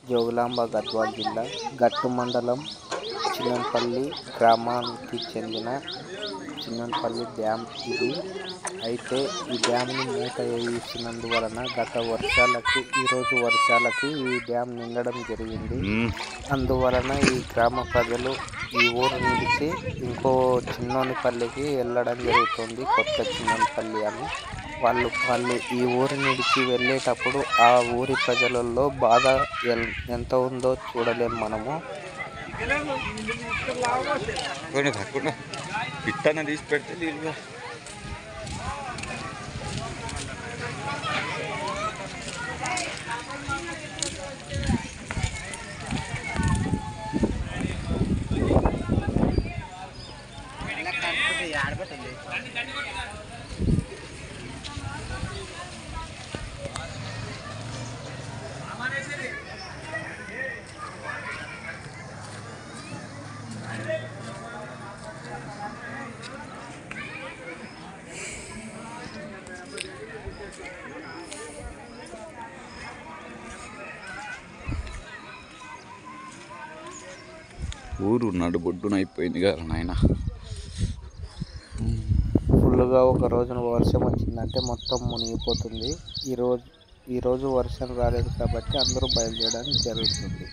జోగులాంబ గద్వాల జిల్లా గట్టు మండలం చిన్నపల్లి గ్రామానికి చెందిన చిన్నపల్లి డ్యామ్ ఇది. అయితే ఈ డ్యామ్ని మూత వేసినందువలన ఈరోజు వర్షాలకి ఈ డ్యామ్ నిండడం జరిగింది. అందువలన ఈ గ్రామ ప్రజలు ఈ ఊరు నిలిచి ఇంకో చిన్నోనిపల్లికి వెళ్ళడం జరుగుతుంది. కొత్త చిన్నోనిపల్లి అని వాళ్ళు ఈ ఊరు నిలిచి వెళ్ళేటప్పుడు ఆ ఊరి ప్రజలలో బాధ ఎంత ఉందో చూడలేం మనము. తీసి పెడితే ఊరు నడుబొడ్డున అయిపోయింది కదా నాయన. ఫుల్గా ఒక రోజున వర్షం వచ్చిందంటే మొత్తం మునిగిపోతుంది. ఈరోజు వర్షం రాలేదు కాబట్టి అందరూ బయలుదేరడానికి జరుగుతుంది.